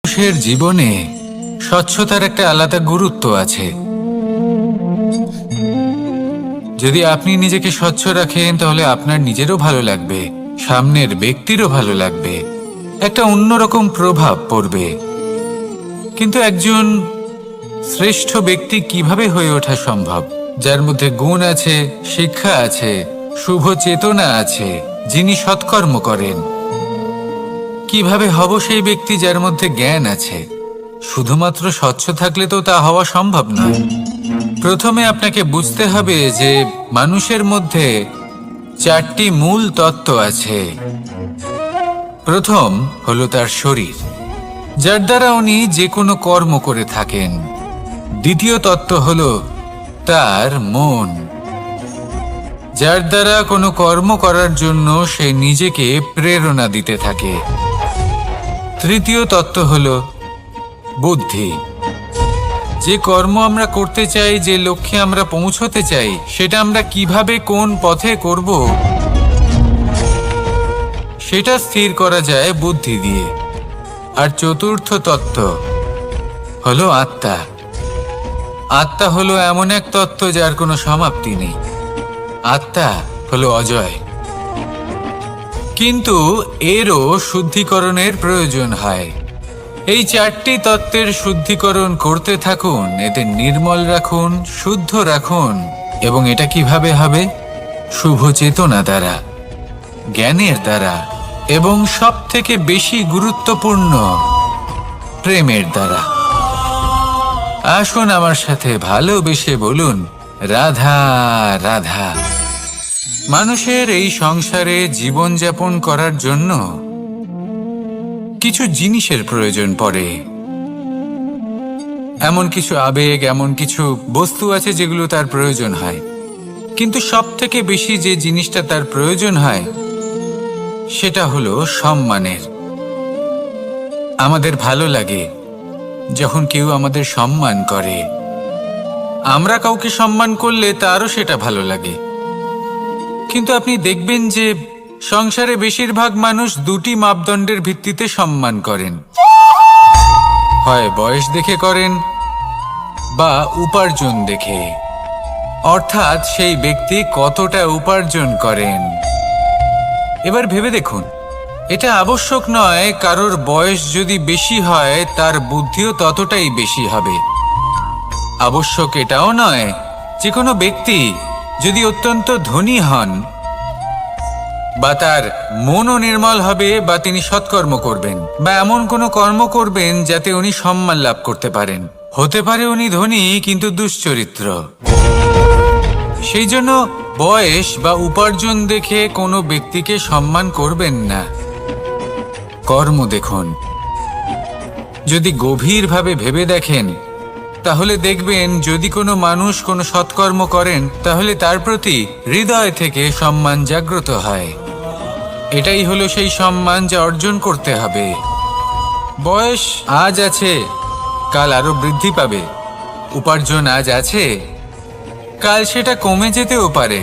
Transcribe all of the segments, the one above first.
মানুষের জীবনে স্বচ্ছতার একটা আলাদা গুরুত্ব আছে। যদি আপনি নিজেকে স্বচ্ছ রাখেন তাহলে আপনার নিজেরও ভালো লাগবে, সামনের ব্যক্তিরও ভালো লাগবে, একটা অন্যরকম প্রভাব পড়বে। কিন্তু একজন শ্রেষ্ঠ ব্যক্তি কিভাবে হয়ে ওঠা সম্ভব? যার মধ্যে গুণ আছে, শিক্ষা আছে, শুভ চেতনা আছে, যিনি সৎকর্ম করেন। কিভাবে হব সেই ব্যক্তি যার মধ্যে জ্ঞান আছে? শুধুমাত্র স্বচ্ছ থাকলে তো তা হওয়া সম্ভব নয়। প্রথমে আপনাকে বুঝতে হবে যে মানুষের মধ্যে চারটি মূল তত্ত্ব আছে। প্রথম হলো তার শরীর, যার দ্বারা উনি যে কোনো কর্ম করে থাকেন। দ্বিতীয় তত্ত্ব হলো তার মন, যার দ্বারা কোনো কর্ম করার জন্য সে নিজেকে প্রেরণা দিতে থাকে। তৃতীয় তত্ত্ব হলো বুদ্ধি, যে কর্ম আমরা করতে চাই, যে লক্ষ্যে আমরা পৌঁছতে চাই, সেটা আমরা কিভাবে কোন পথে করব সেটা স্থির করা যায় বুদ্ধি দিয়ে। আর চতুর্থ তত্ত্ব হলো আত্মা। আত্মা হলো এমন এক তত্ত্ব যার কোনো সমাপ্তি নেই। আত্মা হলো অজয়। কিন্তু এরও শুদ্ধিকরণের প্রয়োজন হয়। এই চারটি তত্ত্বের শুদ্ধিকরণ করতে থাকুন, এদের নির্মল রাখুন, শুদ্ধ রাখুন। এবং এটা কিভাবে হবে? শুভ চেতনা দ্বারা, জ্ঞানের দ্বারা, এবং সব থেকে বেশি গুরুত্বপূর্ণ প্রেমের দ্বারা। আসুন আমার সাথে ভালোবেসে বলুন, রাধা রাধা। মানুষের এই সংসারে জীবনযাপন করার জন্য কিছু জিনিসের প্রয়োজন পড়ে। এমন কিছু আবেগ, এমন কিছু বস্তু আছে যেগুলো তার প্রয়োজন হয়। কিন্তু সব থেকে বেশি যে জিনিসটা তার প্রয়োজন হয় সেটা হলো সম্মানের। আমাদের ভালো লাগে যখন কেউ আমাদের সম্মান করে। আমরা কাউকে সম্মান করলে তারও সেটা ভালো লাগে। কিন্তু আপনি দেখবেন যে সংসারে বেশিরভাগ মানুষ দুটি মাপদণ্ডের ভিত্তিতে সম্মান করেন। হয় বয়স দেখে করেন বা উপার্জন দেখে, অর্থাৎ সেই ব্যক্তি কতটা উপার্জন করেন। এবার ভেবে দেখুন, এটা আবশ্যক নয় কারোর বয়স যদি বেশি হয় তার বুদ্ধিও ততটাই বেশি হবে। আবশ্যক এটাও নয় যে কোনো ব্যক্তি যদি অত্যন্ত ধনী হন বা তার মনও নির্মল হবে বা তিনি সৎকর্ম করবেন বা এমন কোনো কর্ম করবেন যাতে উনি সম্মান লাভ করতে পারেন। হতে পারে উনি ধনী কিন্তু দুশ্চরিত্র। সেই জন্য বয়স বা উপার্জন দেখে কোনো ব্যক্তিকে সম্মান করবেন না। কর্ম দেখুন। যদি গভীরভাবে ভেবে দেখেন তাহলে দেখবেন যদি কোনো মানুষ কোনো সৎকর্ম করেন তাহলে তার প্রতি হৃদয় থেকে সম্মান জাগ্রত হয়। এটাই হলো সেই সম্মান যা অর্জন করতে হবে। বয়স আজ আছে, কাল আরো বৃদ্ধি পাবে। উপার্জন আজ আছে, কাল সেটা কমে যেতেও পারে।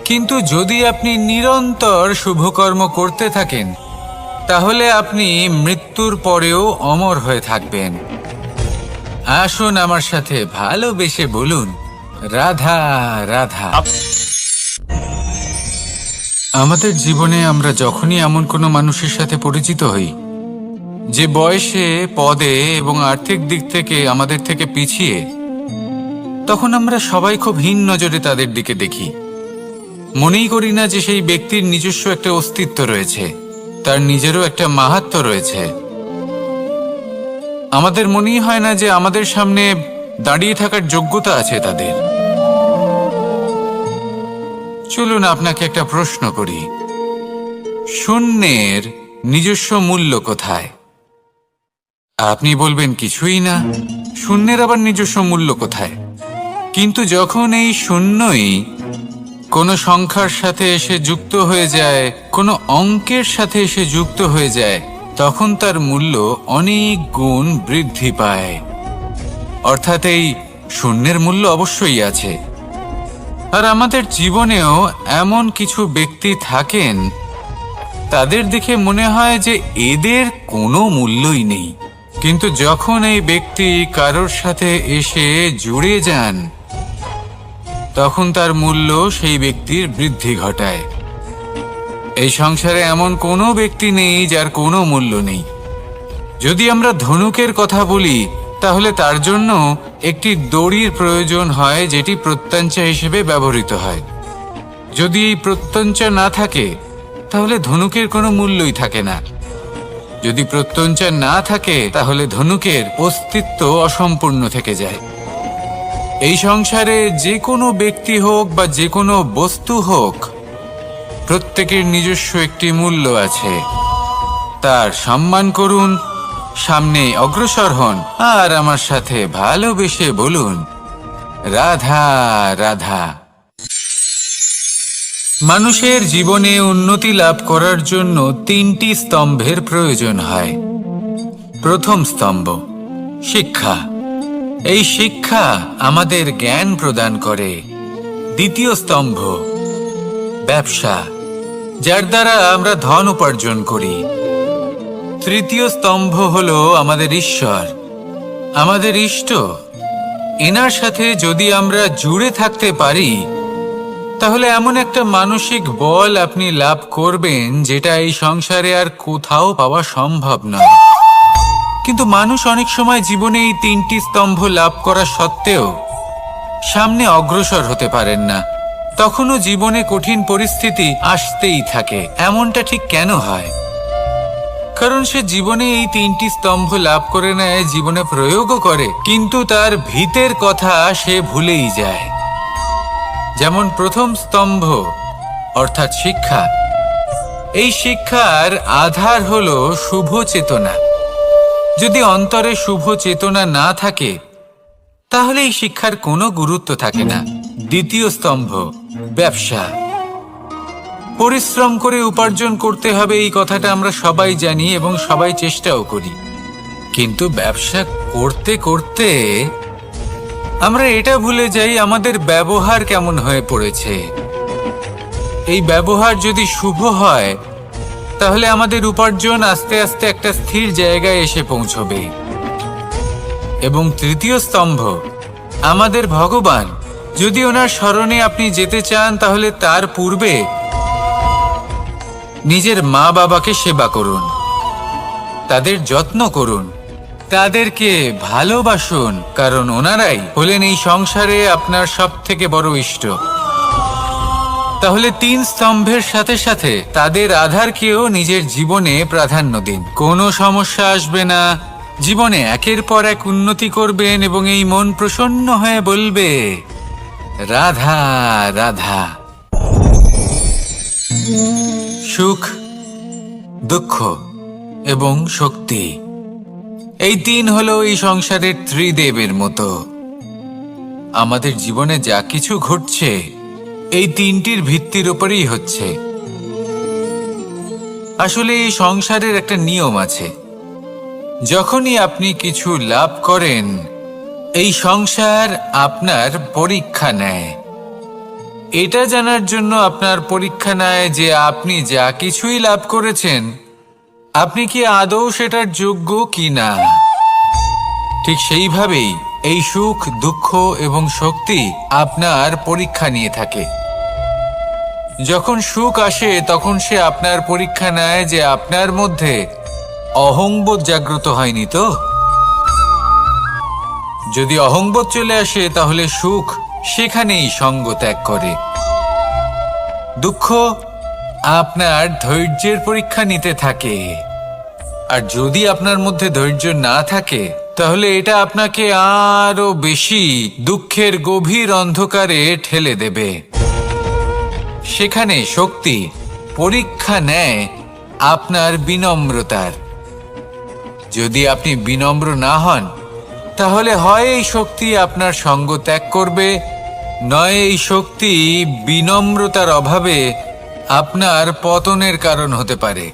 কিন্তু যদি আপনি নিরন্তর শুভকর্ম করতে থাকেন তাহলে আপনি মৃত্যুর পরেও অমর হয়ে থাকবেন। আসুন আমার সাথে ভালোবেসে বলুন, রাধা রাধা। আমাদের জীবনে আমরা যখনই এমন কোনো মানুষের সাথে পরিচিত হই যে বয়সে, পদে এবং আর্থিক দিক থেকে আমাদের থেকে পিছিয়ে, তখন আমরা সবাই খুব হীন নজরে তাদের দিকে দেখি। মনেই করি না যে সেই ব্যক্তির নিজস্ব একটা অস্তিত্ব রয়েছে, তার নিজেরও একটা মাহাত্ম্য রয়েছে। আমাদের মনেই হয় না যে আমাদের সামনে দাঁড়িয়ে থাকার যোগ্যতা আছে তাদের। চলুন আপনাকে একটা প্রশ্ন করি, শূন্যের নিজস্ব মূল্য কোথায়? আপনি বলবেন কিছুই না। শূন্যের আবার নিজস্ব মূল্য কোথায়? কিন্তু যখন এই শূন্যই কোনো সংখ্যার সাথে এসে যুক্ত হয়ে যায়, কোনো অঙ্কের সাথে এসে যুক্ত হয়ে যায়, তখন তার মূল্য অনেক গুণ বৃদ্ধি পায়। অর্থাৎ এই শূন্যের মূল্য অবশ্যই আছে। আর আমাদের জীবনেও এমন কিছু ব্যক্তি থাকেন, তাদের দেখে মনে হয় যে এদের কোনো মূল্যই নেই, কিন্তু যখন এই ব্যক্তি কারোর সাথে এসে জুড়ে যান, তখন তার মূল্য সেই ব্যক্তির বৃদ্ধি ঘটায়। এই সংসারে এমন কোনো ব্যক্তি নেই যার কোনো মূল্য নেই। যদি আমরা ধনুকের কথা বলি, তাহলে তার জন্য একটি দড়ির প্রয়োজন হয়, যেটি প্রত্যঞ্চা হিসেবে ব্যবহৃত হয়। যদি এই প্রত্যঞ্চা না থাকে, তাহলে ধনুকের কোনো মূল্যই থাকে না। যদি প্রত্যঞ্চা না থাকে, তাহলে ধনুকের অস্তিত্ব অসম্পূর্ণ থেকে যায়। এই সংসারে যে কোনো ব্যক্তি হোক বা যে কোনো বস্তু হোক, প্রত্যেকের নিজস্ব একটি মূল্য আছে। তার সম্মান করুন, সামনে অগ্রসর হন, আর আমার সাথে ভালোবেসে বলুন, রাধা রাধা। মানুষের জীবনে উন্নতি লাভ করার জন্য 3টি স্তম্ভের প্রয়োজন হয়। প্রথম স্তম্ভ শিক্ষা। এই শিক্ষা আমাদের জ্ঞান প্রদান করে। দ্বিতীয় স্তম্ভ ব্যবসা, যার দ্বারা আমরা ধন উপার্জন করি। তৃতীয় স্তম্ভ হলো আমাদের ঈশ্বর, আমাদের ইষ্ট। এনার সাথে যদি আমরা জুড়ে থাকতে পারি, তাহলে এমন একটা মানসিক বল আপনি লাভ করবেন, যেটা এই সংসারে আর কোথাও পাওয়া সম্ভব নয়। কিন্তু মানুষ অনেক সময় জীবনে এই 3টি স্তম্ভ লাভ করা সত্ত্বেও সামনে অগ্রসর হতে পারেন না। তখনও জীবনে কঠিন পরিস্থিতি আসতেই থাকে। এমনটা ঠিক কেন হয়? কারণ সে জীবনে এই 3টি স্তম্ভ লাভ করে নেয়, জীবনে প্রয়োগও করে, কিন্তু তার ভিতের কথা সে ভুলেই যায়। যেমন প্রথম স্তম্ভ অর্থাৎ শিক্ষা। এই শিক্ষার আধার হলো শুভ চেতনা। যদি অন্তরে শুভ চেতনা না থাকে, তাহলে এই শিক্ষার কোনো গুরুত্ব থাকে না। দ্বিতীয় স্তম্ভ ব্যবসা। পরিশ্রম করে উপার্জন করতে হবে, এই কথাটা আমরা সবাই জানি এবং সবাই চেষ্টাও করি। কিন্তু ব্যবসা করতে করতে আমরা এটা ভুলে যাই আমাদের ব্যবহার কেমন হয়ে পড়েছে। এই ব্যবহার যদি শুভ হয়, তাহলে আমাদের উপার্জন আস্তে আস্তে একটা স্থির জায়গায় এসে পৌঁছবে। এবং তৃতীয় স্তম্ভ আমাদের ভগবান। যদি ওনার শরণে আপনি যেতে চান, তাহলে তার পূর্বে নিজের মা বাবাকে সেবা করুন, তাদের যত্ন করুন, তাদেরকে ভালোবাসুন, কারণ ওনারাই হলেন এই সংসারে আপনার সবথেকে বড় ইষ্ট। তাহলে 3 স্তম্ভের সাথে সাথে তাদের আধারকেও নিজের জীবনে প্রাধান্য দিন। কোনো সমস্যা আসবে না, জীবনে একের পর এক উন্নতি করবেন এবং এই মন প্রসন্ন হয়ে বলবে, রাধা রাধা। সুখ, দুঃখ এবং শক্তি, এই 3 হলো এই সংসারের ত্রিদেবের মতো। আমাদের জীবনে যা কিছু ঘটছে, এই 3টির ভিত্তির উপরেই হচ্ছে। আসলে এই সংসারের একটা নিয়ম আছে। যখনই আপনি কিছু লাভ করেন, এই সংসার আপনার পরীক্ষা নেয়। এটা জানার জন্য আপনার পরীক্ষা নেয় যে আপনি যা কিছুই লাভ করেছেন, আপনি কি আদৌ সেটার যোগ্য কি না। ঠিক সেইভাবেই এই সুখ, দুঃখ এবং শক্তি আপনার পরীক্ষা নিয়ে থাকে। যখন সুখ আসে, তখন সে আপনার পরীক্ষা নেয় যে আপনার মধ্যে অহংবোধ জাগ্রত হয়নি তো। যদি অহংবোধ চলে আসে, তাহলে সুখ সেখানেই সঙ্গ ত্যাগ করে। দুঃখ আপনার ধৈর্যের পরীক্ষা নিতে থাকে। আর যদি আপনার মধ্যে ধৈর্য না থাকে, তাহলে এটা আপনাকে আরো বেশি দুঃখের গভীর অন্ধকারে ঠেলে দেবে। সেখানে শক্তি পরীক্ষা নেয় আপনার বিনম্রতার। যদি আপনি বিনম্র না হন, তাহলে হয় এই শক্তি আপনার সঙ্গ ত্যাগ করবে, নয় এই শক্তি বিনম্রতার অভাবে আপনার পতনের কারণ হতে পারে।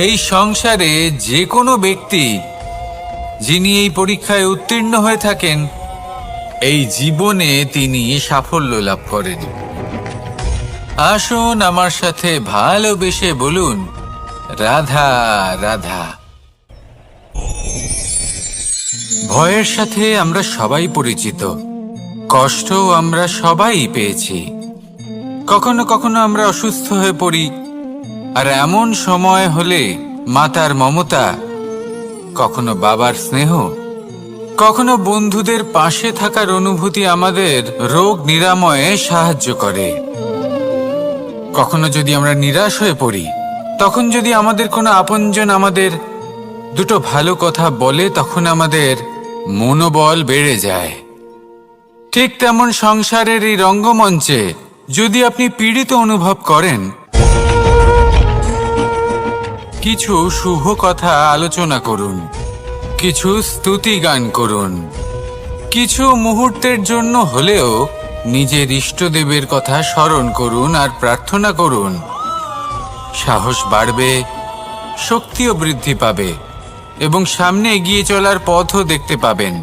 এই সংসারে যে কোনো ব্যক্তি যিনি এই পরীক্ষায় উত্তীর্ণ হয়ে থাকেন, এই জীবনে তিনি সাফল্য লাভ করেন। আসুন আমার সাথে ভালোবেসে বলুন, রাধা রাধা। ভয়ের সাথে আমরা সবাই পরিচিত, কষ্টও আমরা সবাই পেয়েছি। কখনো কখনো আমরা অসুস্থ হয়ে পড়ি, আর এমন সময় হলে মাতার মমতা, কখনো বাবার স্নেহ, কখনো বন্ধুদের পাশে থাকার অনুভূতি আমাদের রোগ নিরাময়ে সাহায্য করে। কখনো যদি আমরা নিরাশ হয়ে পড়ি, তখন যদি আমাদের কোনো আপনজন আমাদের দুটো ভালো কথা বলে, তখন আমাদের মনোবল বেড়ে যায়। ঠিক তেমন সংসারের এই রঙ্গমঞ্চে যদি আপনি পীড়িত অনুভব করেন, কিছু শুভ কথা আলোচনা করুন, কিছু স্তুতি গান করুন, কিছু মুহূর্তের জন্য হলেও নিজের ইষ্টদেবের কথা স্মরণ করুন আর প্রার্থনা করুন। সাহস বাড়বে, শক্তিও বৃদ্ধি পাবে এবং সামনে এগিয়ে চলার পথও দেখতে পাবেন।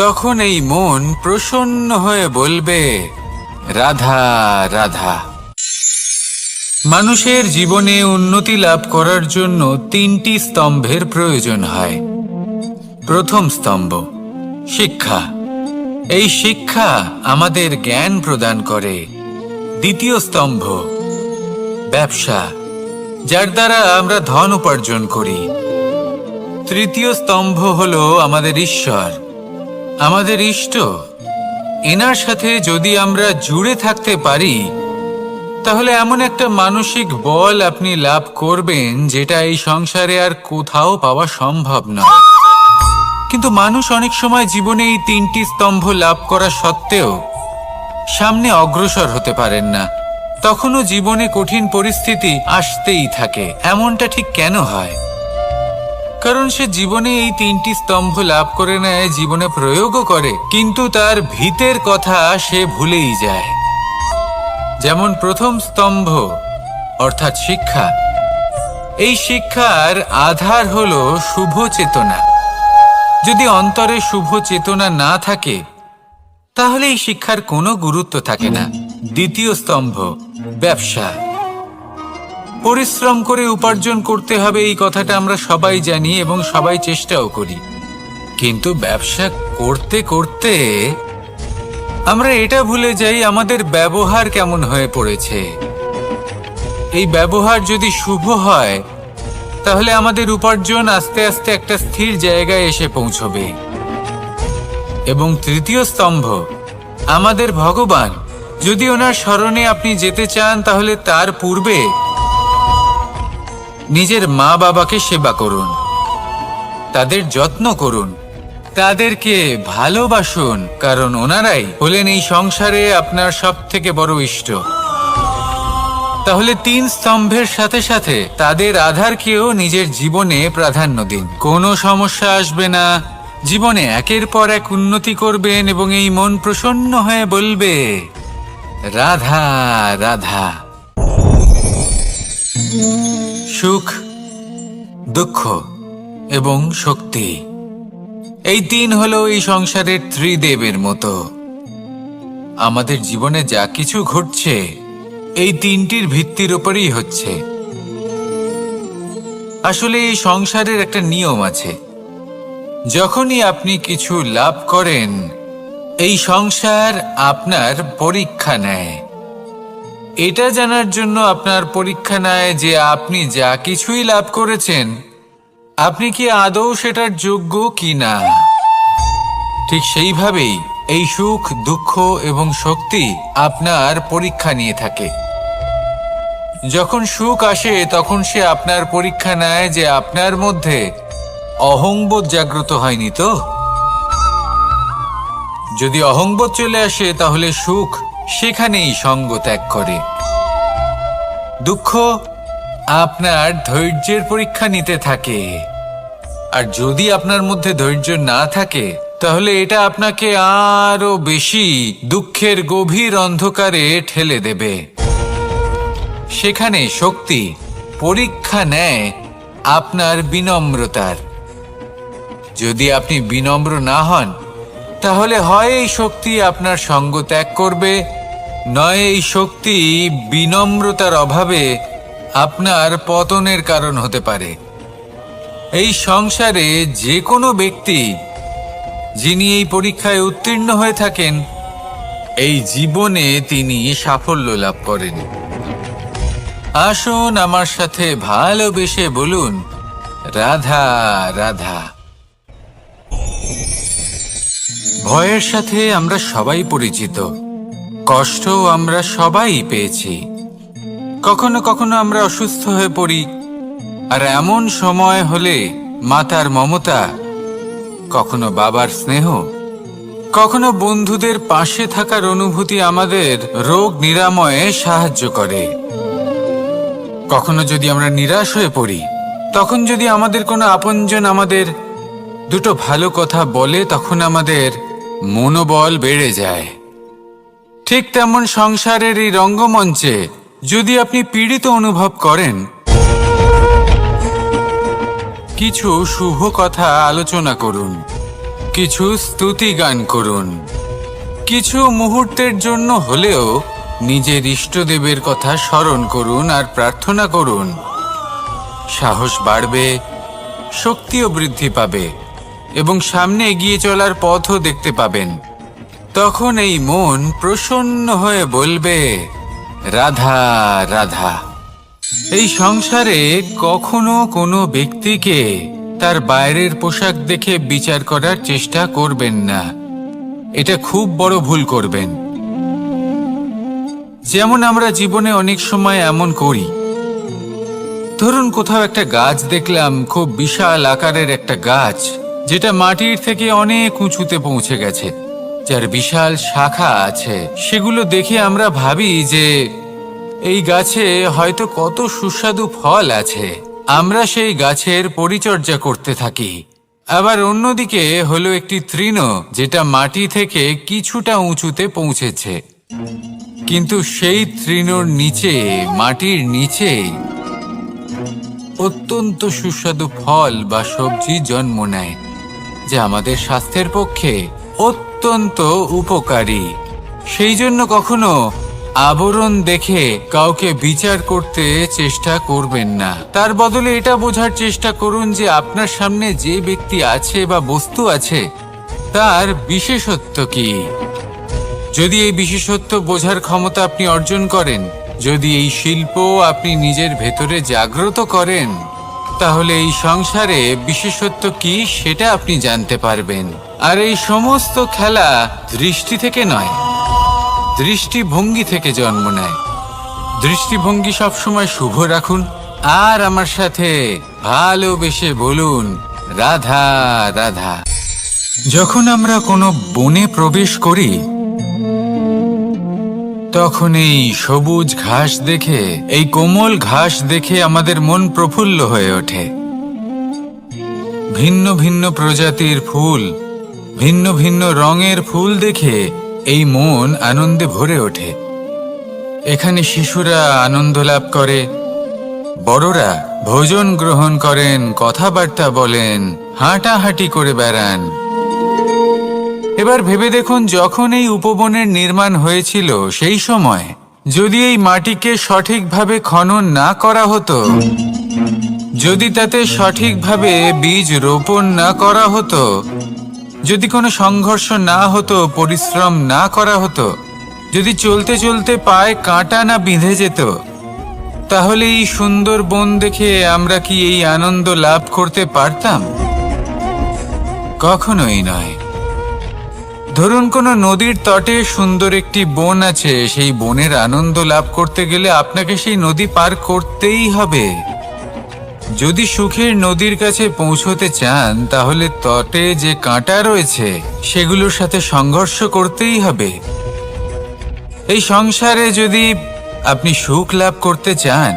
তখন এই মন প্রসন্ন হয়ে বলবে, রাধা রাধা। মানুষের জীবনে উন্নতি লাভ করার জন্য 3টি স্তম্ভের প্রয়োজন হয়। প্রথম স্তম্ভ শিক্ষা। এই শিক্ষা আমাদের জ্ঞান প্রদান করে। দ্বিতীয় স্তম্ভ ব্যবসা, যার দ্বারা আমরা ধন উপার্জন করি। তৃতীয় স্তম্ভ হলো আমাদের ঈশ্বর, আমাদের ইষ্ট। এনার সাথে যদি আমরা জুড়ে থাকতে পারি, তাহলে এমন একটা মানসিক বল আপনি লাভ করবেন যেটা এই সংসারে আর কোথাও পাওয়া সম্ভব নয়। কিন্তু মানুষ অনেক সময় জীবনে এই 3টি স্তম্ভ লাভ করা সত্ত্বেও সামনে অগ্রসর হতে পারেন না। তখনও জীবনে কঠিন পরিস্থিতি আসতেই থাকে। এমনটা ঠিক কেন হয়? কারণ সে জীবনে এই 3টি স্তম্ভ লাভ করে নেয়, জীবনে প্রয়োগও করে, কিন্তু তার ভিতের কথা সে ভুলেই যায়। যেমন প্রথম স্তম্ভ অর্থাৎ শিক্ষা। এই শিক্ষার আধার হলো শুভ চেতনা। যদি অন্তরে শুভ চেতনা না থাকে, তাহলে এই শিক্ষার কোনো গুরুত্ব থাকে না। দ্বিতীয় স্তম্ভ ব্যবসা। পরিশ্রম করে উপার্জন করতে হবে, এই কথাটা আমরা সবাই জানি এবং সবাই চেষ্টাও করি। কিন্তু ব্যবসা করতে করতে আমরা এটা ভুলে যাই আমাদের ব্যবহার কেমন হয়ে পড়েছে। এই ব্যবহার যদি শুভ হয়, তাহলে আমাদের উপার্জন আস্তে আস্তে একটা স্থির জায়গায় এসে পৌঁছবে। এবং তৃতীয় স্তম্ভ আমাদের ভগবান। যদি ওনার শরণে আপনি যেতে চান, তাহলে তার পূর্বে নিজের মা বাবাকে সেবা করুন, তাদের যত্ন করুন, তাদেরকে ভালোবাসুন, কারণ ওনারাই হলেন এই সংসারে আপনার সবথেকে বড় ইষ্ট। তাহলে 3 স্তম্ভের সাথে সাথে তাদের আধারকেও নিজের জীবনে প্রাধান্য দিন। কোনো সমস্যা আসবে না, জীবনে একের পর এক উন্নতি করবেন এবং এই মন প্রসন্ন হয়ে বলবে, রাধা রাধা। সুখ, দুঃখ এবং শক্তি, এই 3 হলো এই সংসারের ত্রিদেবের মতো। আমাদের জীবনে যা কিছু ঘটছে এই 3টির ভিত্তির উপরেই হচ্ছে। আসলে এই সংসারের একটা নিয়ম আছে। যখনই আপনি কিছু লাভ করেন, এই সংসার আপনার পরীক্ষা নেয়। এটা জানার জন্য আপনার পরীক্ষা নেয় যে আপনি যা কিছুই লাভ করেছেন, আপনি কি আদৌ সেটার যোগ্য কিনা। ঠিক সেইভাবেই এই সুখ, দুঃখ এবং শক্তি আপনার পরীক্ষা নিয়ে থাকে। যখন সুখ আসে, তখন সে আপনার পরীক্ষা নেয় যে আপনার মধ্যে অহংবোধ জাগ্রত হয়নি তো। যদি অহংবোধ চলে আসে, তাহলে সুখ সেখানেই সঙ্গ ত্যাগ করে। দুঃখ আপনার ধৈর্যের পরীক্ষা নিতে থাকে, আর যদি আপনার মধ্যে ধৈর্য না থাকে, তাহলে এটা আপনাকে আরো বেশি দুঃখের গভীর অন্ধকারে ঠেলে দেবে। সেখানে শক্তি পরীক্ষা নেয় আপনার বিনম্রতার। যদি আপনি বিনম্র না হন, তাহলে হয় এই শক্তি আপনার সঙ্গ ত্যাগ করবে, নয় এই শক্তি বিনম্রতার অভাবে আপনার পতনের কারণ হতে পারে। এই সংসারে যে কোনো ব্যক্তি যিনি এই পরীক্ষায় উত্তীর্ণ হয়ে থাকেন, এই জীবনে তিনি সাফল্য লাভ করেন। আসুন আমার সাথে ভালোবেসে বলুন, রাধা রাধা। ভয়ের সাথে আমরা সবাই পরিচিত, কষ্টও আমরা সবাই পেয়েছি। কখনো কখনো আমরা অসুস্থ হয়ে পড়ি, আর এমন সময় হলে মাতার মমতা, কখনো বাবার স্নেহ, কখনো বন্ধুদের পাশে থাকার অনুভূতি আমাদের রোগ নিরাময়ে সাহায্য করে। কখনো যদি আমরা নিরাশ হয়ে পড়ি, তখন যদি আমাদের কোনো আপনজন আমাদের দুটো ভালো কথা বলে, তখন আমাদের মনোবল বেড়ে যায়। ঠিক তেমন সংসারের এই রঙ্গমঞ্চে যদি আপনি পীড়িত অনুভব করেন, কিছু শুভ কথা আলোচনা করুন, কিছু স্তুতি গান করুন, কিছু মুহূর্তের জন্য হলেও নিজের ইষ্টদেবের কথা স্মরণ করুন আর প্রার্থনা করুন। সাহস বাড়বে, শক্তিও বৃদ্ধি পাবে এবং সামনে এগিয়ে চলার পথও দেখতে পাবেন। তখন এই মন প্রসন্ন হয়ে বলবে, রাধা রাধা। এই সংসারে কখনো কোনো ব্যক্তিকে তার বাইরের পোশাক দেখে বিচার করার চেষ্টা করবেন না, এটা খুব বড় ভুল করবেন। যেমন আমরা জীবনে অনেক সময় এমন করি, ধরুন কোথাও একটা গাছ দেখলাম, খুব বিশাল আকারের একটা গাছ, যেটা মাটির থেকে অনেক উঁচুতে পৌঁছে গেছে, যার বিশাল শাখা আছে। সেগুলো দেখে আমরা ভাবি যে এই গাছে হয়তো কত সুস্বাদু ফল আছে। আমরা সেই গাছের পরিচর্যা করতে থাকি। আবার অন্যদিকে হলো একটি তৃণ, যেটা মাটি থেকে কিছুটা উঁচুতে পৌঁছেছে, কিন্তু সেই তৃণর নিচে, মাটির নিচে অত্যন্ত সুস্বাদু ফল বা সবজি জন্ম নেয়, যা আমাদের স্বাস্থ্যের পক্ষে অত্যন্ত উপকারী। সেই জন্য কখনো আবরণ দেখে কাউকে বিচার করতে চেষ্টা করবেন না। তার বদলে এটা বোঝার চেষ্টা করুন যে আপনার সামনে যে ব্যক্তি আছে বা বস্তু আছে, তার বিশেষত্ব কি। যদি এই বিশেষত্ব বোঝার ক্ষমতা আপনি অর্জন করেন, যদি এই শিল্প আপনি নিজের ভেতরে জাগ্রত করেন, তাহলে এই সংসারে বিশেষত্ব কি সেটা আপনি জানতে পারবেন। আর এই সমস্ত খেলা দৃষ্টি থেকে নয়, দৃষ্টিভঙ্গি থেকে জন্ম নেয়। দৃষ্টিভঙ্গি সবসময় শুভ রাখুন আর আমার সাথে ভালোবেসে বলুন, রাধা রাধা। যখন আমরা কোনো বনে প্রবেশ করি, তখন এই সবুজ ঘাস দেখে, এই কোমল ঘাস দেখে আমাদের মন প্রফুল্ল হয়ে ওঠে। ভিন্ন ভিন্ন প্রজাতির ফুল, ভিন্ন ভিন্ন রঙের ফুল দেখে এই মন আনন্দে ভরে ওঠে। এখানে শিশুরা আনন্দ লাভ করে, বড়রা ভোজন গ্রহণ করেন, কথাবার্তা বলেন, হাঁটাহাঁটি করে বেড়ান। এবার ভেবে দেখুন, যখন এই উপবনের নির্মাণ হয়েছিল, সেই সময় যদি এই মাটিকে সঠিকভাবে খনন না করা হতো, যদি তাতে সঠিকভাবে বীজ রোপণ না করা হতো, যদি কোনো সংঘর্ষ না হতো, পরিশ্রম না করা হতো, যদি চলতে চলতে পায়ে কাঁটা না বিঁধে যেত, তাহলে এই সুন্দর বন দেখে আমরা কি এই আনন্দ লাভ করতে পারতাম? কখনোই নয়। ধরুন কোনো নদীর তটে সুন্দর একটি বন আছে, সেই বনের আনন্দ লাভ করতে গেলে আপনাকে সেই নদী পার করতেই হবে। যদি সুখের নদীর কাছে পৌঁছতে চান, তাহলে তটে যে কাঁটা রয়েছে সেগুলোর সাথে সংঘর্ষ করতেই হবে। এই সংসারে যদি আপনি সুখ লাভ করতে চান,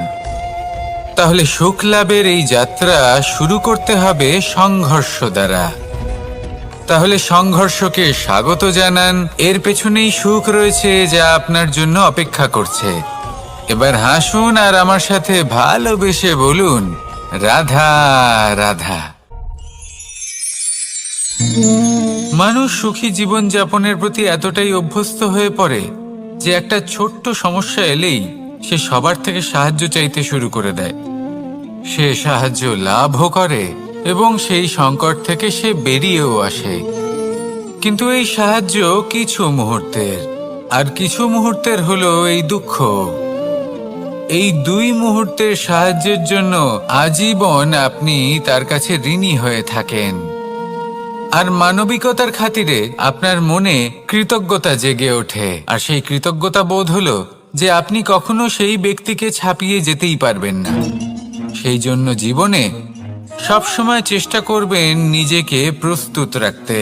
তাহলে সুখ লাভের এই যাত্রা শুরু করতে হবে সংঘর্ষ দ্বারা। তাহলে সংঘর্ষকে স্বাগত জানান, এর পেছনেই সুখ রয়েছে যা আপনার জন্য অপেক্ষা করছে। এবার হাসুন আর আমার সাথে ভালোবেসে বলুন, রাধা রাধা। মানুষ সুখী জীবন যাপনের প্রতি এতটাই অভ্যস্ত হয়ে পড়ে যে একটা ছোট্ট সমস্যা এলেই সে সবার থেকে সাহায্য চাইতে শুরু করে দেয়। সে সাহায্য লাভও করে এবং সেই সংকট থেকে সে বেরিয়েও আসে। কিন্তু এই সাহায্য কিছু মুহূর্তের, আর কিছু মুহূর্তের হলো এই দুঃখ। এই 2 মুহূর্তের সাহায্যের জন্য আজীবন আপনি তার কাছে ঋণী হয়ে থাকেন। আর মানবিকতার খাতিরে আপনার মনে কৃতজ্ঞতা জেগে ওঠে, আর সেই কৃতজ্ঞতা বোধ হলো যে আপনি কখনো সেই ব্যক্তিকে ছাপিয়ে যেতেই পারবেন না। সেই জন্য জীবনে সবসময় চেষ্টা করবেন নিজেকে প্রস্তুত রাখতে,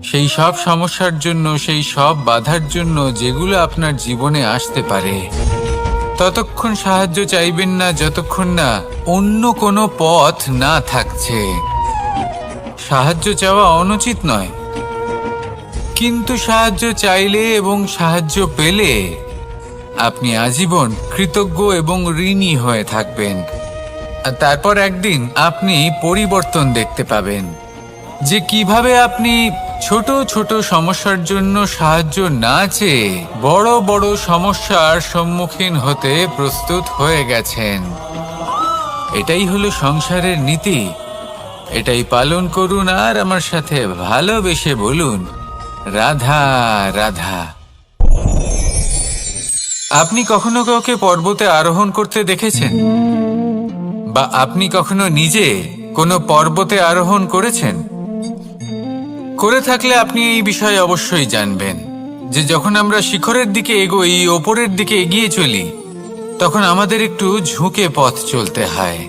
সেই সব সমস্যার জন্য, সেই সব বাধার জন্য যেগুলো আপনার জীবনে আসতে পারে। ততক্ষণ সাহায্য চাইবেন না যতক্ষণ না অন্য কোনো পথ না থাকছে। সাহায্য চাওয়া অনুচিত নয়, কিন্তু সাহায্য চাইলে এবং সাহায্য পেলে আপনি আজীবন কৃতজ্ঞ এবং ঋণী হয়ে থাকবেন। আর তারপর একদিন আপনি পরিবর্তন দেখতে পাবেন যে কিভাবে আপনি ছোট ছোট সমস্যার জন্য সাহায্য না চেয়ে বড় বড় সমস্যার সম্মুখীন হতে প্রস্তুত হয়ে গেছেন। এটাই হলো সংসারের নীতি। এটাই পালন করুন আর আমার সাথে ভালোবেসে বলুন, রাধা রাধা। আপনি কখনো কাউকে পর্বতে আরোহণ করতে দেখেছেন? বা আপনি কখনো নিজে কোনো পর্বতে আরোহণ করেছেন? করে থাকলে আপনি এই বিষয়ে অবশ্যই জানবেন যে যখন আমরা শিখরের দিকে এগোই, ওপরের দিকে এগিয়ে চলি, তখন আমাদের একটু ঝুঁকে পথ চলতে হয়।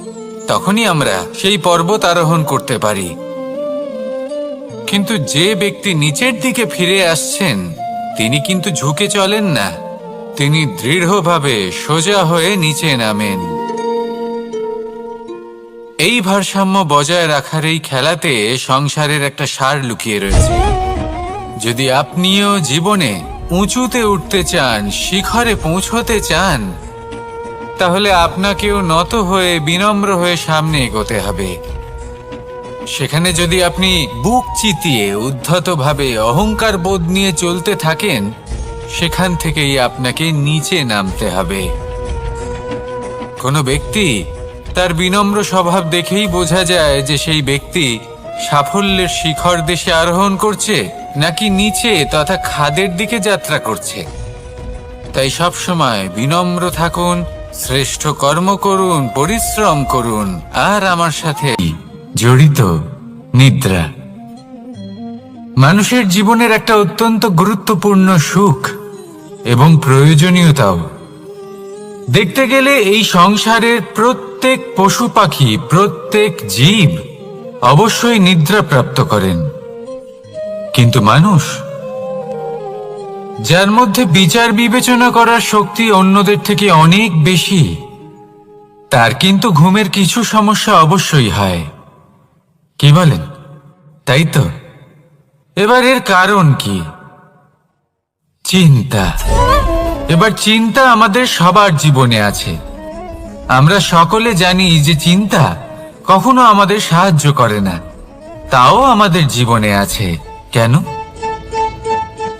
তখনই আমরা সেই পর্বত আরোহণ করতে পারি। কিন্তু যে ব্যক্তি নিচের দিকে ফিরে আসছেন, তিনি কিন্তু ঝুঁকে চলেন না, তিনি দৃঢ়ভাবে সোজা হয়ে নিচে নামেন। এই ভারসাম্য বজায় রাখার এই খেলাতে সংসারের একটা সার লুকিয়ে রয়েছে। যদি আপনিও জীবনে উঁচুতে উঠতে চান, শিখরে পৌঁছতে চান, তাহলে আপনাকেও নত হয়ে বিনম্র হয়ে সামনে এগোতে হবে। সেখানে যদি আপনি বুক চিতিয়ে উদ্ধতভাবে অহংকার বোধ নিয়ে চলতে থাকেন, সেখান থেকেই আপনাকে নিচে নামতে হবে। কোনো ব্যক্তি তার বিনম্র স্বভাব দেখেই বোঝা যায় যে সেই ব্যক্তি সাফল্যের শিখর দেশে আরোহণ করছে নাকি নিচে তথা খাদের দিকে যাত্রা করছে। তাই সব সময় বিনম্র থাকুন, শ্রেষ্ঠ কর্ম করুন, পরিশ্রম করুন, আর আমার সাথে জড়িত নিদ্রা মানুষের জীবনের একটা অত্যন্ত গুরুত্বপূর্ণ সুখ এবং প্রয়োজনীয়তাও। দেখতে গেলে এই সংসারের প্রত্যেক পশু পাখি, প্রত্যেক জীব অবশ্যই নিদ্রা প্রাপ্ত করেন, কিন্তু মানুষ, যার মধ্যে বিচার বিবেচনা করার শক্তি অন্যদের থেকে অনেক বেশি, তার কিন্তু ঘুমের কিছু সমস্যা অবশ্যই হয়। কি বলেন? তাই তো। এবার এর কারণ কি? চিন্তা। এবার চিন্তা আমাদের সবার জীবনে আছে। আমরা সকলে জানি যে চিন্তা কখনো আমাদের সাহায্য করে না, তাও আমাদের জীবনে আছে। কেন?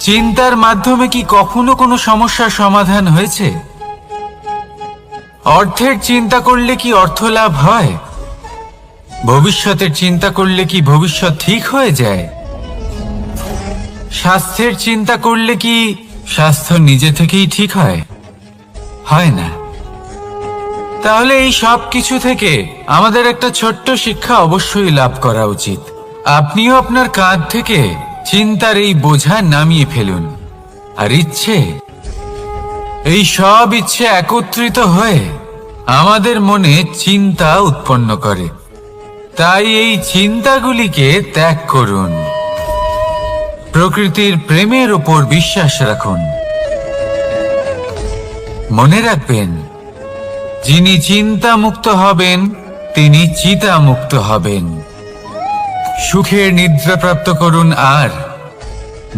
চিন্তার মাধ্যমে কি কখনো কোনো সমস্যার সমাধান হয়েছে? অর্থের চিন্তা করলে কি অর্থ লাভ হয়? ভবিষ্যতের চিন্তা করলে কি ভবিষ্যৎ ঠিক হয়ে যায়? স্বাস্থ্যের চিন্তা করলে কি স্বাস্থ্য নিজে থেকেই ঠিক হয়? হয় না। তাহলে এই সব কিছু থেকে আমাদের একটা ছোট্ট শিক্ষা অবশ্যই লাভ করা উচিত। আপনিও আপনার কাঁধ থেকে চিন্তার এই বোঝা নামিয়ে ফেলুন। আর ইচ্ছে, এই সব ইচ্ছে একত্রিত হয়ে আমাদের মনে চিন্তা উৎপন্ন করে। তাই এই চিন্তাগুলিকে ত্যাগ করুন। প্রকৃতির প্রেমের উপর বিশ্বাস রাখুন। মনে রাখবেন, যিনি চিন্তা মুক্ত হবেন তিনি চিতা মুক্ত হবেন। সুখের নিদ্রা প্রাপ্ত করুন, আর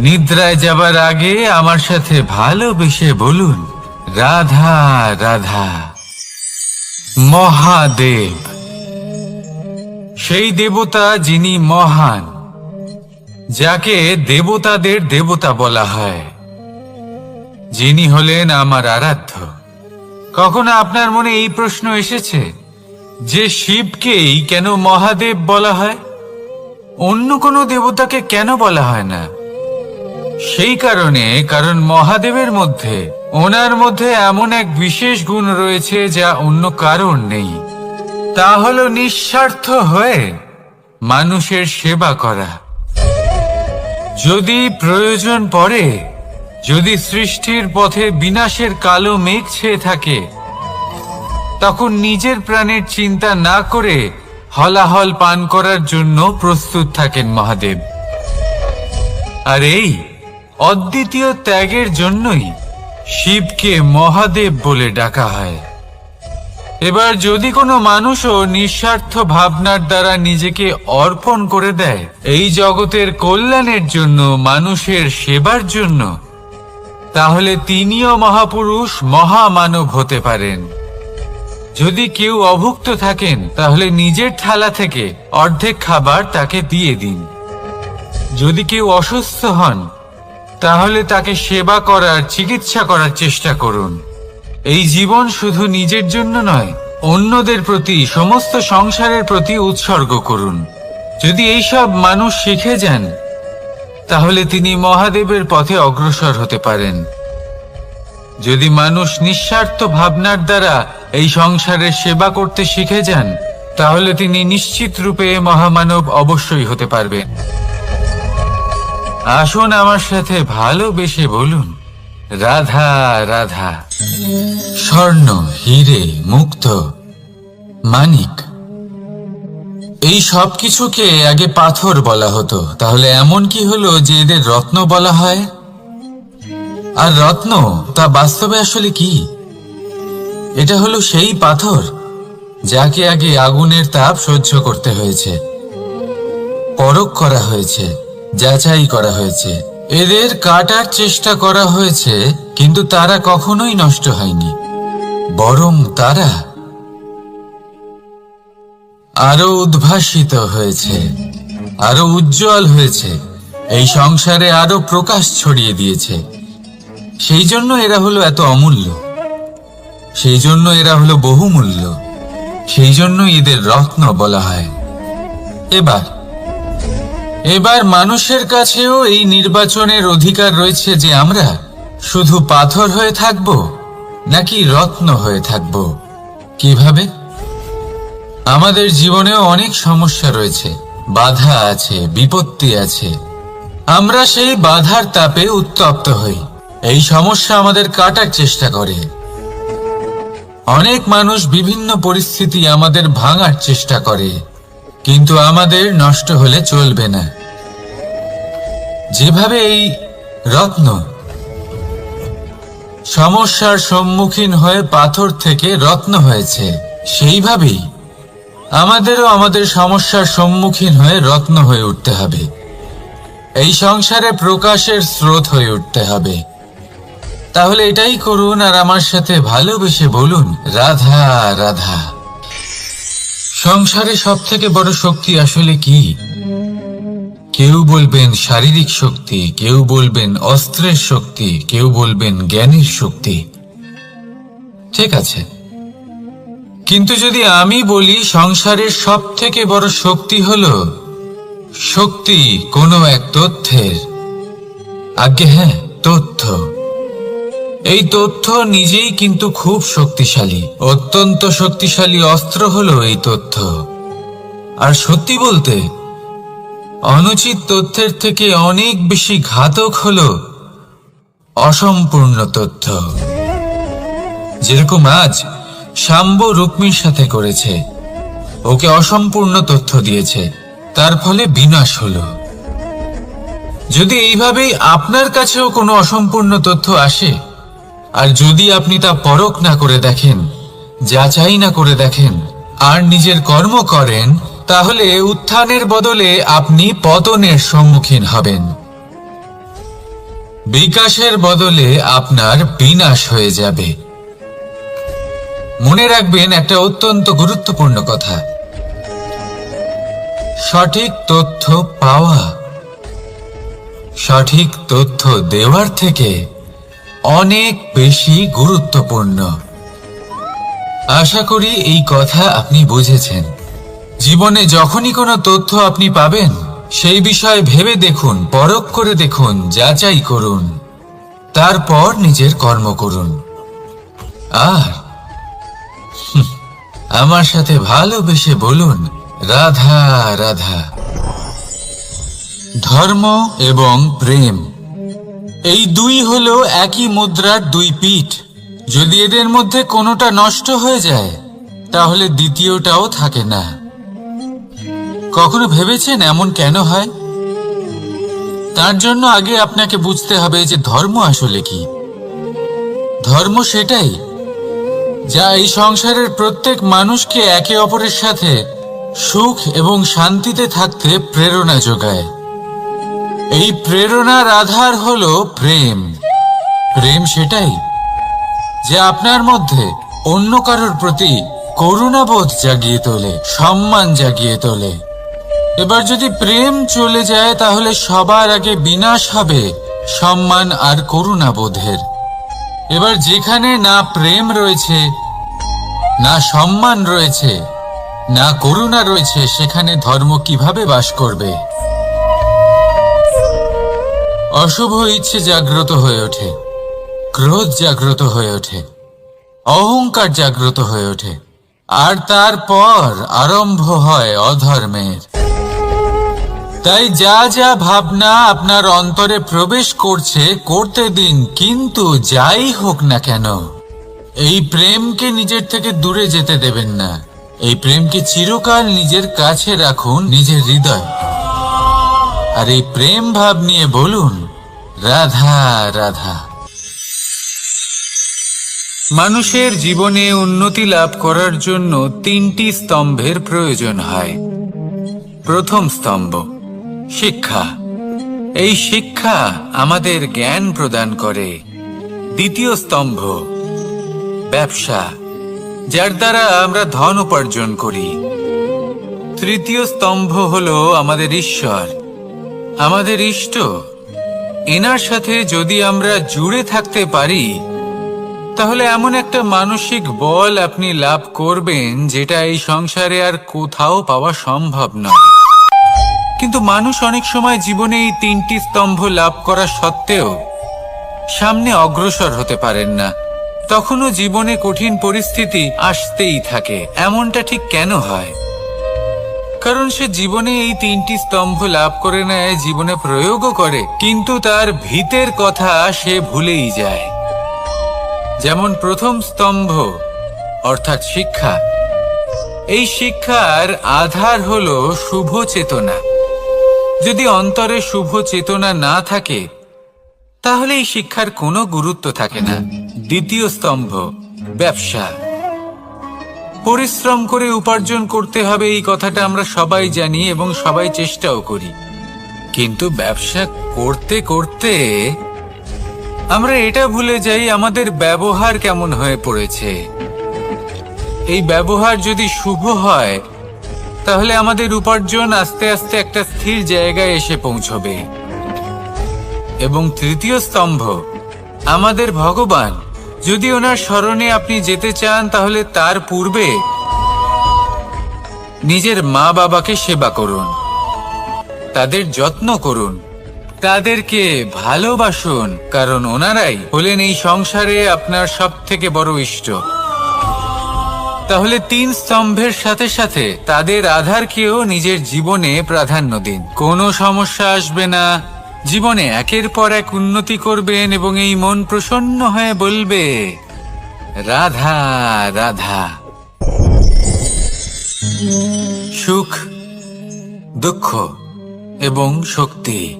নিদ্রায় যাবার আগে আমার সাথে ভালোবেসে বলুন, রাধা রাধা। মহাদেব, সেই দেবতা যিনি মহান, যাকে দেবতাদের দেবতা বলা হয়, যিনি হলেন আমার আরাধ্য। কখনো আপনার মনে এই প্রশ্ন এসেছে যে শিবকেই কেন মহাদেব বলা হয়? অন্য কোনো দেবতাকে কেন বলা হয় না? সেই কারণ মহাদেবের মধ্যে, ওনার মধ্যে এমন এক বিশেষ গুণ রয়েছে যা অন্য কারণ নেই। তা হলো নিঃস্বার্থ হয়ে মানুষের সেবা করা। যদি প্রয়োজন পড়ে, যদি সৃষ্টির পথে বিনাশের কালো মেঘ ছেয়ে থাকে, তখন নিজের প্রাণের চিন্তা না করে হলাহল পান করার জন্য প্রস্তুত থাকেন মহাদেব। আর এই অদ্বিতীয় ত্যাগের জন্যই শিবকে মহাদেব বলে ডাকা হয়। এবার যদি কোনো মানুষও নিঃস্বার্থ ভাবনার দ্বারা নিজেকে অর্পণ করে দেয় এই জগতের কল্যাণের জন্য, মানুষের সেবার জন্য, তাহলে তিনিও মহাপুরুষ, মহামানব হতে পারেন। যদি কেউ অভুক্ত থাকেন, তাহলে নিজের থালা থেকে অর্ধেক খাবার তাকে দিয়ে দিন। যদি কেউ অসুস্থ হন, তাহলে তাকে সেবা করার, চিকিৎসা করার চেষ্টা করুন। এই জীবন শুধু নিজের জন্য নয়, অন্যদের প্রতি, সমস্ত সংসারের প্রতি উৎসর্গ করুন। যদি এইসব মানুষ শিখে যান, তাহলে তিনি মহাদেবের পথে অগ্রসর হতে পারেন। যদি মানুষ নিঃস্বার্থ ভাবনার দ্বারা এই সংসারের সেবা করতে শিখে যান, তাহলে তিনি নিশ্চিত রূপে মহামানব অবশ্যই হতে পারবেন। আসুন আমার সাথে ভালোবেসে বলুন, রাধা রাধা। স্বর্ণ, হীরে, মুক্ত, মানিক, এই সব কিছুকে আগে পাথর বলা হতো। তাহলে এমন কি হলো যে এদের রত্ন বলা হয়? আর রত্ন তা বাস্তবে আসলে কি? এটা হলো সেই পাথর যাকে আগে আগুনের তাপ সহ্য করতে হয়েছে, পরখ করা হয়েছে, যাচাই করা হয়েছে, এদের কাটার চেষ্টা করা হয়েছে, কিন্তু তারা কখনোই নষ্ট হয়নি, বরং তারা আরো উদ্ভাসিত হয়েছে, আরো উজ্জ্বল হয়েছে, এই সংসারে আরো প্রকাশ ছড়িয়ে দিয়েছে। সেই জন্য এরা হলো এত অমূল্য, সেই জন্য এরা হলো বহুমূল্য, সেই জন্য এদের রত্ন বলা হয়। এবার মানুষের কাছেও এই নির্বাচনের অধিকার রয়েছে যে আমরা শুধু পাথর হয়ে থাকব নাকি রত্ন হয়ে থাকব। কিভাবে? আমাদের জীবনেও অনেক সমস্যা রয়েছে, বাধা আছে, বিপত্তি আছে। আমরা সেই বাধার তাপে উত্তপ্ত হই, এই সমস্যা আমাদের কাটার চেষ্টা করে। অনেক মানুষ বিভিন্ন পরিস্থিতি আমাদের ভাঙার চেষ্টা করে, কিন্তু আমাদের নষ্ট হলে চলবে না। যেভাবে এই রত্ন সমস্যার সম্মুখীন হয়ে পাথর থেকে রত্ন হয়েছে, সেইভাবেই আমাদেরও আমাদের সমস্যার সম্মুখীন হয়ে রত্ন হয়ে উঠতে হবে। এই সংসারে প্রকাশের স্রোত হয়ে উঠতে হবে। তাহলে এটাই করুন আর আমার সাথে ভালোবেসে বলুন, রাধা রাধা। সংসারে সব থেকে বড় শক্তি আসলে কি? কেউ বলবেন শারীরিক শক্তি, কেউ বলবেন অস্ত্রের শক্তি, কেউ বলবেন জ্ঞানের শক্তি। ঠিক আছে, কিন্তু যদি আমি বলি সংসারের সব থেকে বড় শক্তি হলো শক্তি কোনো এক তথ্যের, আজ্ঞে হ্যাঁ, তথ্য। এই তথ্য নিজেই কিন্তু খুব শক্তিশালী, অত্যন্ত শক্তিশালী অস্ত্র হলো এই তথ্য। আর সত্যি বলতে, অনুচিত তথ্যের থেকে অনেক বেশি ঘাতক হলো অসম্পূর্ণ তথ্য। যেরকম আজ শাম্ব রুক্মির সাথে করেছে, ওকে অসম্পূর্ণ তথ্য দিয়েছে, তার ফলে বিনাশ হলো। যদি এইভাবেই আপনার কাছেও কোনো অসম্পূর্ণ তথ্য আসে, আর যদি আপনি তা পরখ না করে দেখেন, যাচাই না করে দেখেন, আর নিজের কর্ম করেন, তাহলে উত্থানের বদলে আপনি পতনের সম্মুখীন হবেন। বিকাশের বদলে আপনার বিনাশ হয়ে যাবে। মনে রাখবেন একটা অত্যন্ত গুরুত্বপূর্ণ কথা, সঠিক তথ্য পাওয়া সঠিক তথ্য দেওয়ার থেকে অনেক বেশি গুরুত্বপূর্ণ। আশা করি এই কথা আপনি বুঝেছেন। জীবনে যখনই কোনো তথ্য আপনি পাবেন, সেই বিষয়ে ভেবে দেখুন, পরখ করে দেখুন, যাচাই করুন, তারপর নিজের কর্ম করুন। আর আমার সাথে ভালোবেসে বলুন, রাধা রাধা। ধর্ম এবং প্রেম, এই দুই হলো একই মুদ্রার দুই পিঠ। যদি এদের মধ্যে কোনোটা নষ্ট হয়ে যায়, তাহলে দ্বিতীয়টাও থাকে না। কখনো ভেবেছেন এমন কেন হয়? তার জন্য আগে আপনাকে বুঝতে হবে যে ধর্ম আসলে কি। ধর্ম সেটাই যা এই সংসারের প্রত্যেক মানুষকে একে অপরের সাথে সুখ এবং শান্তিতে থাকতে প্রেরণা যোগায়। এই প্রেরণার আধার হলো প্রেম। প্রেম সেটাই যা আপনার মধ্যে অন্য কারোর প্রতি করুণাবোধ জাগিয়ে তোলে, সম্মান জাগিয়ে তোলে। এবার যদি প্রেম চলে যায়, তাহলে সবার আগে বিনাশ হবে সম্মান আর করুণাবোধের। এবার যেখানে না প্রেম রয়েছে, না সম্মান রয়েছে, না করুণা রয়েছে, সেখানে ধর্ম কিভাবে বাস করবে? অশুভ ইচ্ছে জাগ্রত হয়ে ওঠে, ক্রোধ জাগ্রত হয়ে ওঠে, অহংকার জাগ্রত হয়ে ওঠে, আর তারপর আরম্ভ হয় অধর্মের। তাই যা যা ভাবনা আপনার অন্তরে প্রবেশ করছে করতে দিন, কিন্তু যাই হোক না কেন এই প্রেমকে নিজের থেকে দূরে যেতে দেবেন না। এই প্রেমকে চিরকাল নিজের কাছে রাখুন, নিজের হৃদয়। আর এই প্রেম ভাব নিয়ে বলুন, রাধা রাধা। মানুষের জীবনে উন্নতি লাভ করার জন্য তিনটি স্তম্ভের প্রয়োজন হয়। প্রথম স্তম্ভ শিক্ষা। এই শিক্ষা আমাদের জ্ঞান প্রদান করে। দ্বিতীয় স্তম্ভ ব্যবসা, যার দ্বারা আমরা ধন উপার্জন করি। তৃতীয় স্তম্ভ হলো আমাদের ঈশ্বর, আমাদের ইষ্ট। এনার সাথে যদি আমরা জুড়ে থাকতে পারি, তাহলে এমন একটা মানসিক বল আপনি লাভ করবেন যেটা এই সংসারে আর কোথাও পাওয়া সম্ভব নয়। কিন্তু মানুষ অনেক সময় জীবনে এই তিনটি স্তম্ভ লাভ করা সত্ত্বেও সামনে অগ্রসর হতে পারেন না। তখনও জীবনে কঠিন পরিস্থিতি আসতেই থাকে। এমনটা ঠিক কেন হয়? কারণ সে জীবনে এই তিনটি স্তম্ভ লাভ করে নেয়, জীবনে প্রয়োগও করে, কিন্তু তার ভিতের কথা সে ভুলেই যায়। যেমন প্রথম স্তম্ভ অর্থাৎ শিক্ষা। এই শিক্ষার আধার হলো শুভ চেতনা। যদি অন্তরে শুভ চেতনা না থাকে, তাহলে এই শিক্ষার কোনো গুরুত্ব থাকে না। দ্বিতীয় স্তম্ভ ব্যবসা। পরিশ্রম করে উপার্জন করতে হবে, এই কথাটা আমরা সবাই জানি এবং সবাই চেষ্টাও করি। কিন্তু ব্যবসা করতে করতে আমরা এটা ভুলে যাই আমাদের ব্যবহার কেমন হয়ে পড়েছে। এই ব্যবহার যদি শুভ হয়, তাহলে আমাদের উপার্জন আস্তে আস্তে একটা স্থির জায়গায় এসে পৌঁছবে। এবং তৃতীয় স্তম্ভ আমাদের ভগবান। যদি ওনার স্মরণে আপনি যেতে চান, তাহলে তার পূর্বে নিজের মা বাবাকে সেবা করুন, তাদের যত্ন করুন, তাদেরকে ভালোবাসুন, কারণ ওনারাই হলেন এই সংসারে আপনার সবথেকে বড় ইষ্ট। তাহলে তিন স্তম্ভের সাথে সাথে তাদের আধারকেও নিজের জীবনে প্রাধান্য দিন। কোনো সমস্যা আসবে না, জীবনে একের পর এক উন্নতি করবেন এবং এই মন প্রসন্ন হয়ে বলবে, রাধা রাধা। সুখ, দুঃখ এবং শক্তি,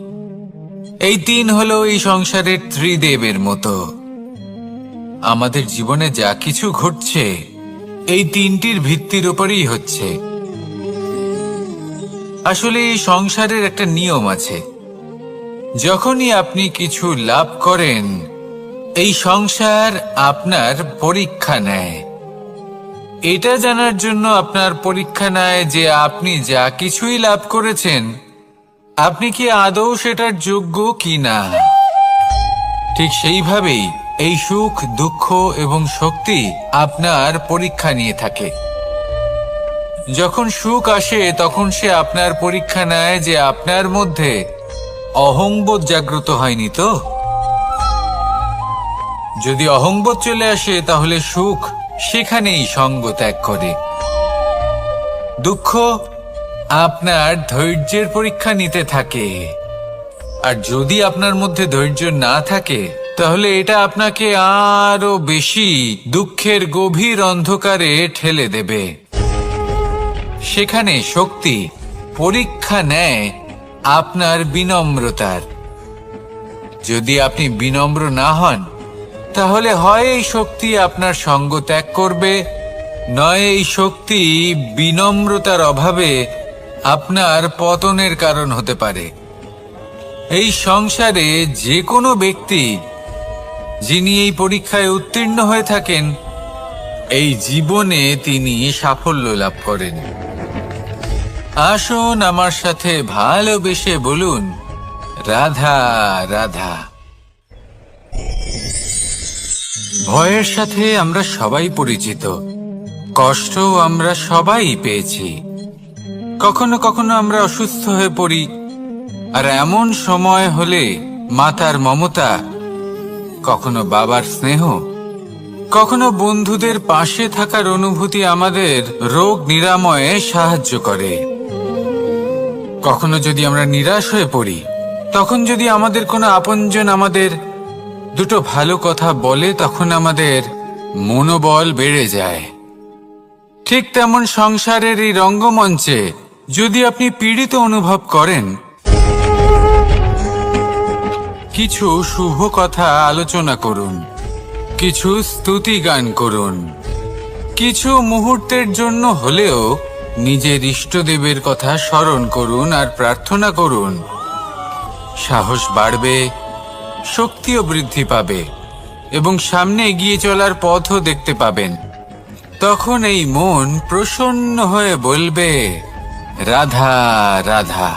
এই তিন হলো এই সংসারের ত্রিদেবের মতো। আমাদের জীবনে যা কিছু ঘটছে এই তিনটির ভিত্তির উপরেই হচ্ছে। আসলে এই সংসারের একটা নিয়ম আছে। যখনই আপনি কিছু লাভ করেন, এই সংসার আপনার পরীক্ষা নেয়। এটা জানার জন্য আপনার পরীক্ষা নেয় যে আপনি যা কিছুই লাভ করেছেন, আপনি কি আদৌ সেটার যোগ্য কি না। ঠিক সেইভাবেই এই সুখ, দুঃখ এবং শক্তি আপনার পরীক্ষা নিয়ে থাকে। যখন সুখ আসে তখন সে আপনার পরীক্ষা নেয় যে আপনার মধ্যে অহংবোধ জাগ্রত হয়নি তো। যদি অহংবোধ চলে আসে তাহলে সুখ সেখানেই সঙ্গ ত্যাগ করে। দুঃখ আপনার ধৈর্যের পরীক্ষা নিতে থাকে, আর যদি আপনার মধ্যে ধৈর্য না থাকে তাহলে এটা আপনাকে আরো বেশি দুঃখের গভীর অন্ধকারে ঠেলে দেবে। সেখানে শক্তি পরীক্ষা নেয় আপনার বিনম্রতার। যদি আপনি বিনম্র না হন তাহলে হয় এই শক্তি আপনার সঙ্গ ত্যাগ করবে, নয় এই শক্তি বিনম্রতার অভাবে আপনার পতনের কারণ হতে পারে। এই সংসারে যে কোনো ব্যক্তি যিনি এই পরীক্ষায় উত্তীর্ণ হয়ে থাকেন, এই জীবনে তিনি সাফল্য লাভ করেন। আসুন আমার সাথে ভালোবেসে বলুন, রাধা রাধা। ভয়ের সাথে আমরা সবাই পরিচিত, কষ্টও আমরা সবাই পেয়েছি। কখনো কখনো আমরা অসুস্থ হয়ে পড়ি, আর এমন সময় হলে মাতার মমতা, কখনো বাবার স্নেহ, কখনো বন্ধুদের পাশে থাকার অনুভূতি আমাদের রোগ নিরাময়ে সাহায্য করে। কখনো যদি আমরা নিরাশ হয়ে পড়ি, তখন যদি আমাদের কোনো আপনজন আমাদের দুটো ভালো কথা বলে, তখন আমাদের মনোবল বেড়ে যায়। ঠিক তেমন সংসারের এই রঙ্গমঞ্চে যদি আপনি পীড়িত অনুভব করেন, কিছু শুভ কথা আলোচনা করুন, কিছু স্তুতি গান করুন, কিছু মুহূর্তের জন্য হলেও নিজের ইষ্টদেবের কথা স্মরণ করুন আর প্রার্থনা করুন। সাহস বাড়বে, শক্তিও বৃদ্ধি পাবে এবং সামনে এগিয়ে চলার পথও দেখতে পাবেন। তখন এই মন প্রসন্ন হয়ে বলবে, রাধা রাধা।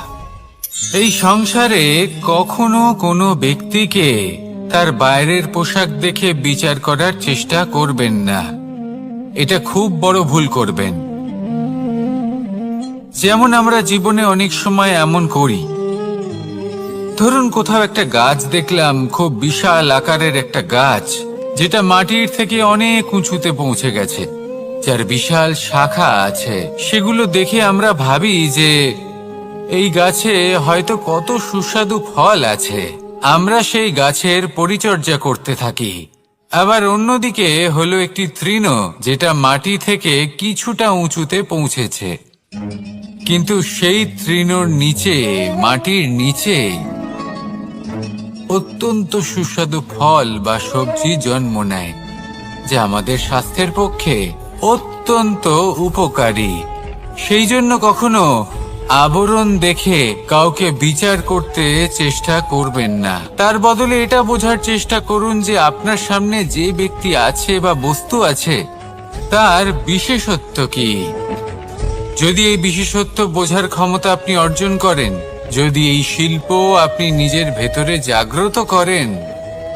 এই সংসারে কখনো কোনো ব্যক্তিকে তার বাইরের পোশাক দেখে বিচার করার চেষ্টা করবেন না, এটা খুব বড় ভুল করবেন। যেমন আমরা জীবনে অনেক সময় এমন করি, ধরুন কোথাও একটা গাছ দেখলাম, খুব বিশাল আকারের একটা গাছ, যেটা মাটির থেকে অনেক উঁচুতে পৌঁছে গেছে, যার বিশাল শাখা আছে। সেগুলো দেখে আমরা ভাবি যে এই গাছে হয়তো কত সুস্বাদু ফল আছে, আমরা সেই গাছের পরিচর্যা করতে থাকি। আবার অন্যদিকে হলো একটি তৃণ, যেটা মাটি থেকে কিছুটা উঁচুতে পৌঁছেছে, কিন্তু সেই তৃণর নিচে, মাটির নিচে অত্যন্ত সুস্বাদু ফল বা সবজি জন্ম নেয়, যা আমাদের স্বাস্থ্যের পক্ষে অত্যন্ত উপকারী। সেই জন্য কখনো আবরণ দেখে কাউকে বিচার করতে চেষ্টা করবেন না। তার বদলে এটা বোঝার চেষ্টা করুন যে আপনার সামনে যে ব্যক্তি আছে বা বস্তু আছে, তার বিশেষত্ব কি। যদি এই বিশেষত্ব বোঝার ক্ষমতা আপনি অর্জন করেন, যদি এই শিল্প আপনি নিজের ভেতরে জাগ্রত করেন,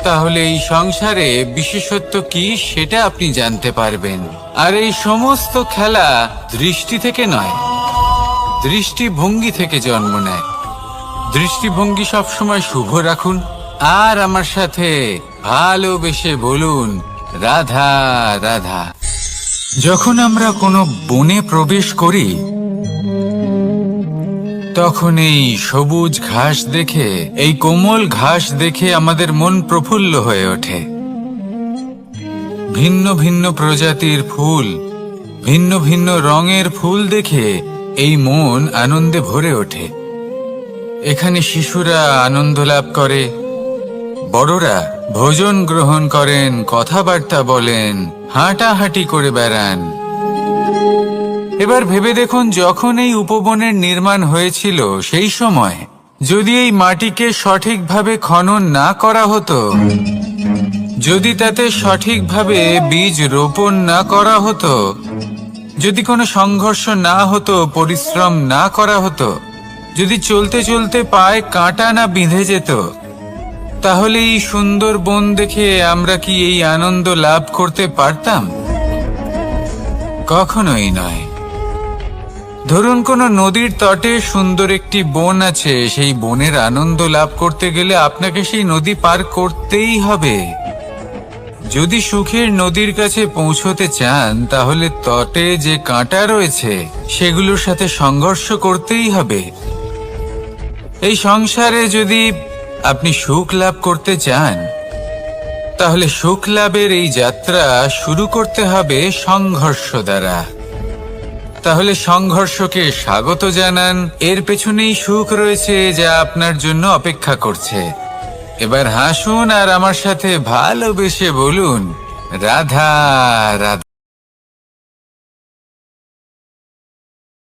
তাহলে এই সংসারে বিশেষত্ব কি সেটা আপনি জানতে পারবেন। আর এই সমস্ত খেলা দৃষ্টি থেকে নয়, দৃষ্টিভঙ্গি থেকে জন্ম নেয়। দৃষ্টিভঙ্গি সবসময় শুভ রাখুন, আর আমার সাথে ভালোবেসে বলুন, রাধা রাধা। যখন আমরা কোনো বনে প্রবেশ করি, তখন এই সবুজ ঘাস দেখে, এই কোমল ঘাস দেখে আমাদের মন প্রফুল্ল হয়ে ওঠে। ভিন্ন ভিন্ন প্রজাতির ফুল, ভিন্ন ভিন্ন রঙের ফুল দেখে এই মন আনন্দে ভরে ওঠে। এখানে শিশুরা আনন্দ লাভ করে, বড়রা ভোজন গ্রহণ করেন, কথাবার্তা বলেন, হাঁটাহাঁটি করে বেড়ান। এবার ভেবে দেখুন, যখন এই উপবনের নির্মাণ হয়েছিল, সেই সময় যদি এই মাটিকে সঠিকভাবে খনন না করা হতো, যদি তাতে সঠিকভাবে বীজ রোপণ না করা হতো, যদি কোনো সংঘর্ষ না হতো, পরিশ্রম না করা হতো, যদি চলতে চলতে পায়ে কাঁটা না বিঁধে যেত, তাহলে এই সুন্দর বন দেখে আমরা কি এই আনন্দ লাভ করতে পারতাম? কখনোই নয়। ধরুন কোনো নদীর তটে সুন্দর একটি বন আছে, সেই বনের আনন্দ লাভ করতে গেলে আপনাকে সেই নদী পার করতেই হবে। যদি সুখের নদীর কাছে পৌঁছতে চান তাহলে তটে যে কাঁটা রয়েছে সেগুলোর সাথে সংঘর্ষ করতেই হবে। এই সংসারে যদি আপনি সুখ লাভ করতে চান তাহলে সুখ লাভের এই যাত্রা শুরু করতে হবে সংঘর্ষ দ্বারা। তাহলে সংঘর্ষকে স্বাগত জানান, এর পেছনেই সুখ রয়েছে যা আপনার জন্য অপেক্ষা করছে। এবার হাসুন আর আমার সাথে ভালোবেসে বলুন, রাধা রাধা।